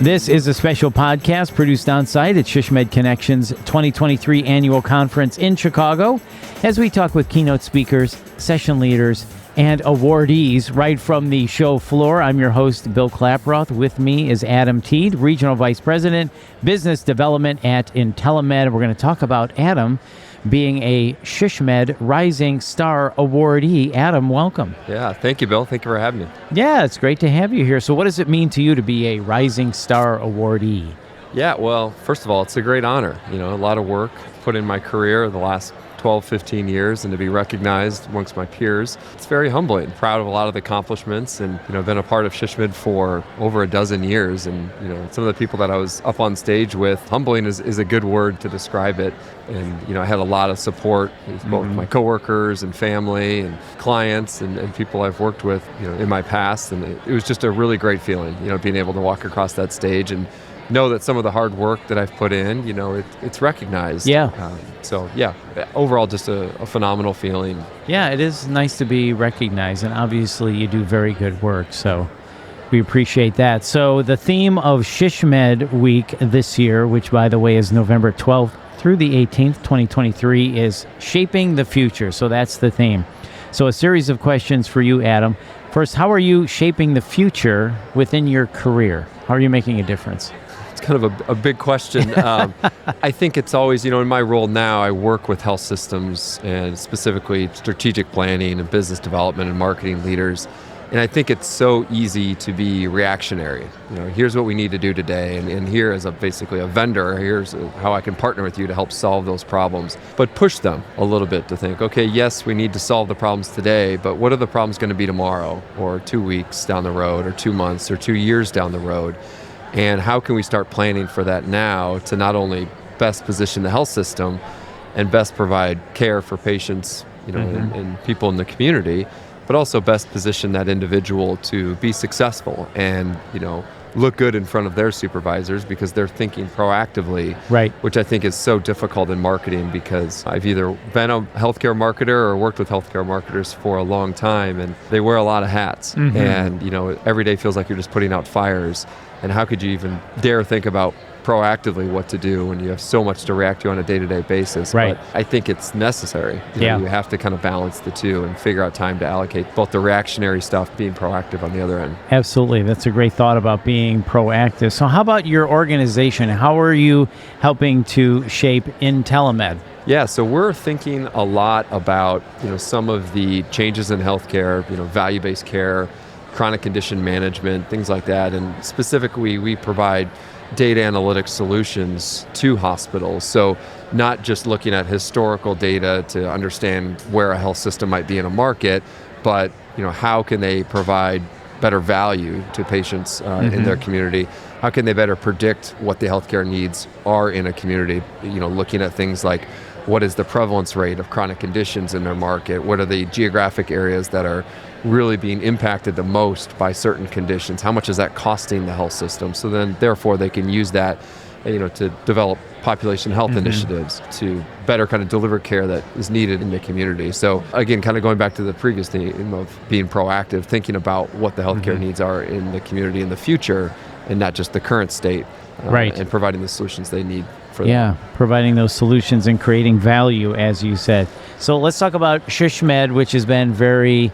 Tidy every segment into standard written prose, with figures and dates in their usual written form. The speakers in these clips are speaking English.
This is a special podcast produced on site at SHSMD Connections 2023 annual conference in Chicago as we talk with keynote speakers, session leaders, and awardees right from the show floor. I'm your host, Bill Klaproth. With me is Adam Tiedt, Regional Vice President, Business Development at IntelliMed. We're going to talk about Adam being a SHSMD Rising Star Awardee. Adam, welcome. Yeah, thank you, Bill. Thank you for having me. Yeah, it's great to have you here. So what does it mean to you to be a Rising Star Awardee? Yeah, well, first of all, it's a great honor. You know, a lot of work put in my career the last 12, 15 years, and to be recognized amongst my peers, it's very humbling. Proud of a lot of the accomplishments, and been a part of SHSMD for over a dozen years, and some of the people that I was up on stage with, humbling is a good word to describe it. And I had a lot of support with both my coworkers and family and clients and people I've worked with in my past, and it was just a really great feeling, being able to walk across that stage and know that some of the hard work that I've put in, it's recognized. Yeah. Overall, just a phenomenal feeling. Yeah, it is nice to be recognized, and obviously you do very good work, so we appreciate that. So the theme of SHSMD Week this year, which by the way is November 12th through the 18th, 2023, is Shaping the Future. So that's the theme. So a series of questions for you, Adam. First, how are you shaping the future within your career? How are you making a difference? It's kind of a big question. I think it's always, in my role now, I work with health systems and specifically strategic planning and business development and marketing leaders. And I think it's so easy to be reactionary. Here's what we need to do today. And here as basically a vendor, here's how I can partner with you to help solve those problems. But push them a little bit to think, okay, yes, we need to solve the problems today, but what are the problems going to be tomorrow or 2 weeks down the road or 2 months or 2 years down the road? And how can we start planning for that now to not only best position the health system and best provide care for patients, and people in the community, but also best position that individual to be successful and, look good in front of their supervisors because they're thinking proactively, right? Which I think is so difficult in marketing because I've either been a healthcare marketer or worked with healthcare marketers for a long time, and they wear a lot of hats. And, every day feels like you're just putting out fires. And how could you even dare think about proactively what to do when you have so much to react to on a day-to-day basis? Right. But I think it's necessary. You have to kind of balance the two and figure out time to allocate both the reactionary stuff, being proactive on the other end. Absolutely. That's a great thought about being proactive. So how about your organization? How are you helping to shape IntelliMed? Yeah, so we're thinking a lot about, some of the changes in healthcare, value-based care, chronic condition management, things like that. And specifically, we provide data analytics solutions to hospitals. So not just looking at historical data to understand where a health system might be in a market, but how can they provide better value to patients in their community? How can they better predict what the healthcare needs are in a community? Looking at things like what is the prevalence rate of chronic conditions in their market? What are the geographic areas that are really being impacted the most by certain conditions? How much is that costing the health system? So then, therefore, they can use that, to develop population health initiatives to better kind of deliver care that is needed in the community. So again, kind of going back to the previous theme of being proactive, thinking about what the healthcare needs are in the community in the future and not just the current state, right? And providing the solutions they need for them. Yeah, providing those solutions and creating value, as you said. So let's talk about SHSMD, which has been very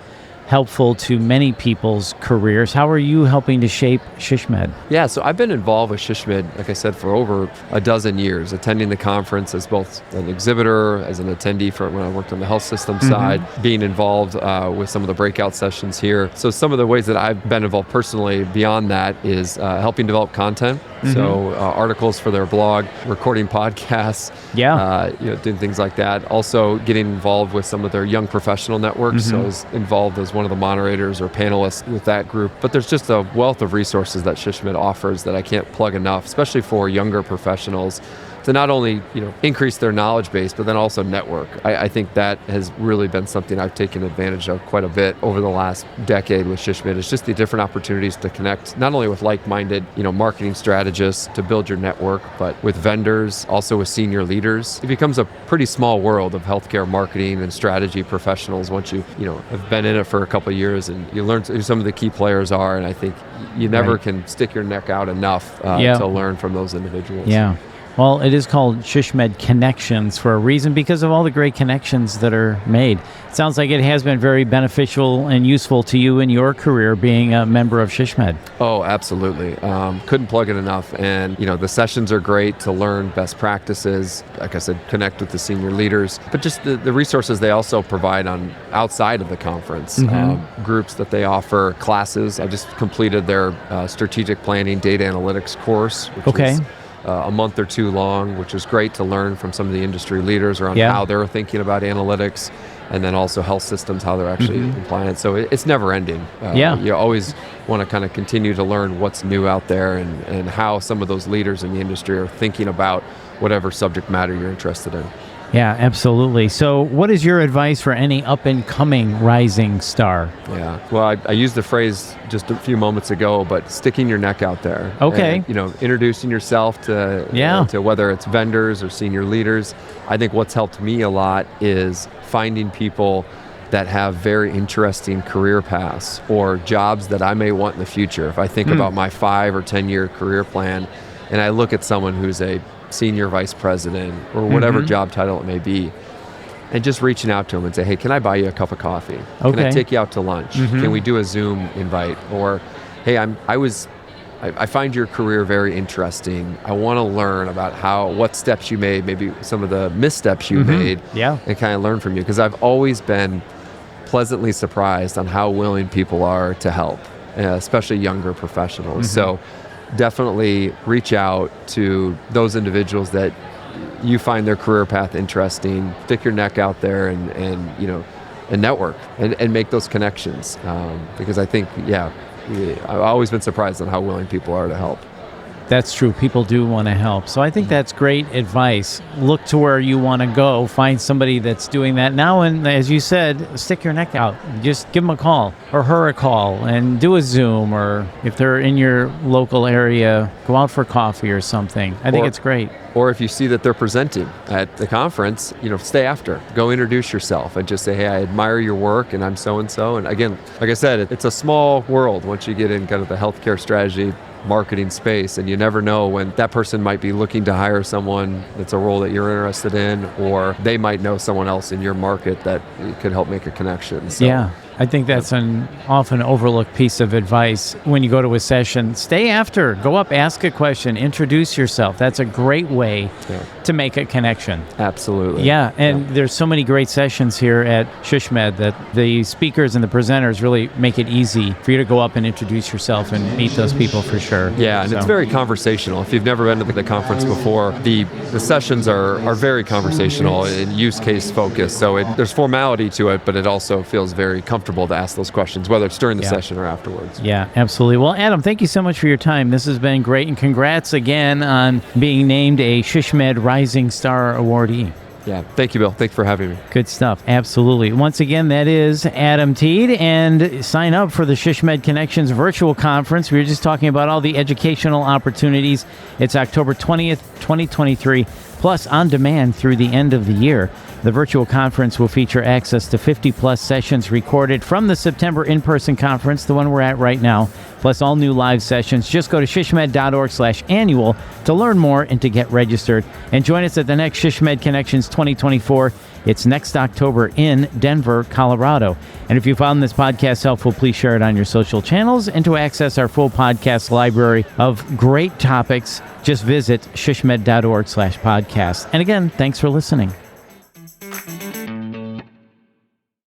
helpful to many people's careers. How are you helping to shape SHSMD? Yeah, so I've been involved with SHSMD, like I said, for over a dozen years, attending the conference as both an exhibitor, as an attendee for when I worked on the health system side, being involved with some of the breakout sessions here. So some of the ways that I've been involved personally beyond that is helping develop content. So articles for their blog, recording podcasts, doing things like that. Also getting involved with some of their young professional networks. So I was involved as one of the moderators or panelists with that group. But there's just a wealth of resources that SHSMD offers that I can't plug enough, especially for younger professionals to not only increase their knowledge base, but then also network. I think that has really been something I've taken advantage of quite a bit over the last decade with SHSMD. It's just the different opportunities to connect not only with like-minded marketing strategists to build your network, but with vendors, also with senior leaders. It becomes a pretty small world of healthcare marketing and strategy professionals once you have been in it for a couple of years, and you learn who some of the key players are. And I think you never can stick your neck out enough to learn from those individuals. Yeah. Well, it is called SHSMD Connections for a reason, because of all the great connections that are made. It sounds like it has been very beneficial and useful to you in your career being a member of SHSMD. Oh, absolutely. Couldn't plug it enough. And, the sessions are great to learn best practices. Like I said, connect with the senior leaders, but just the resources they also provide on outside of the conference, groups that they offer, classes. I just completed their strategic planning data analytics course, which is a month or two long, which is great to learn from some of the industry leaders around how they're thinking about analytics, and then also health systems, how they're actually applying it. So it's never ending. You always want to kind of continue to learn what's new out there and how some of those leaders in the industry are thinking about whatever subject matter you're interested in. Yeah, absolutely. So what is your advice for any up-and-coming rising star? Yeah, well, I used the phrase just a few moments ago, but sticking your neck out there. Okay. And, introducing yourself to whether it's vendors or senior leaders. I think what's helped me a lot is finding people that have very interesting career paths or jobs that I may want in the future. If I think about my 5 or 10 year career plan, and I look at someone who's a senior vice president or whatever job title it may be, and just reaching out to them and say, hey, can I buy you a cup of coffee? Can I take you out to lunch? Can we do a Zoom invite? Or, hey, I find your career very interesting. I want to learn about what steps you made, maybe some of the missteps you made, and kind of learn from you. Because I've always been pleasantly surprised on how willing people are to help, especially younger professionals. So definitely reach out to those individuals that you find their career path interesting, stick your neck out there and network and make those connections. Because I think, I've always been surprised on how willing people are to help. That's true. People do want to help. So I think that's great advice. Look to where you want to go. Find somebody that's doing that now. And as you said, stick your neck out. Just give them a call or her a call and do a Zoom. Or if they're in your local area, go out for coffee or something. I think it's great. Or if you see that they're presenting at the conference, stay after. Go introduce yourself and just say, hey, I admire your work and I'm so-and-so. And again, like I said, it's a small world once you get in kind of the healthcare strategy marketing space, and you never know when that person might be looking to hire someone that's a role that you're interested in, or they might know someone else in your market that could help make a connection. So, I think that's an often overlooked piece of advice when you go to a session. Stay after, go up, ask a question, introduce yourself. That's a great way to make a connection. Absolutely. Yeah, and there's so many great sessions here at SHSMD that the speakers and the presenters really make it easy for you to go up and introduce yourself and meet those people for sure. Yeah, and it's very conversational. If you've never been to the conference before, the sessions are very conversational and use case focused. So there's formality to it, but it also feels very comfortable to ask those questions, whether it's during the session or afterwards. Yeah, absolutely. Well, Adam, thank you so much for your time. This has been great, and congrats again on being named a SHSMD Rising Star Awardee. Yeah, thank you, Bill. Thanks for having me. Good stuff. Absolutely. Once again, that is Adam Tiedt, and sign up for the SHSMD Connections virtual conference. We were just talking about all the educational opportunities. It's October 20th, 2023, plus on demand through the end of the year. The virtual conference will feature access to 50-plus sessions recorded from the September in-person conference, the one we're at right now, plus all new live sessions. Just go to shsmed.org/annual to learn more and to get registered. And join us at the next SHSMD Connections 2024. It's next October in Denver, Colorado. And if you found this podcast helpful, please share it on your social channels. And to access our full podcast library of great topics, just visit shsmed.org/podcast. And again, thanks for listening.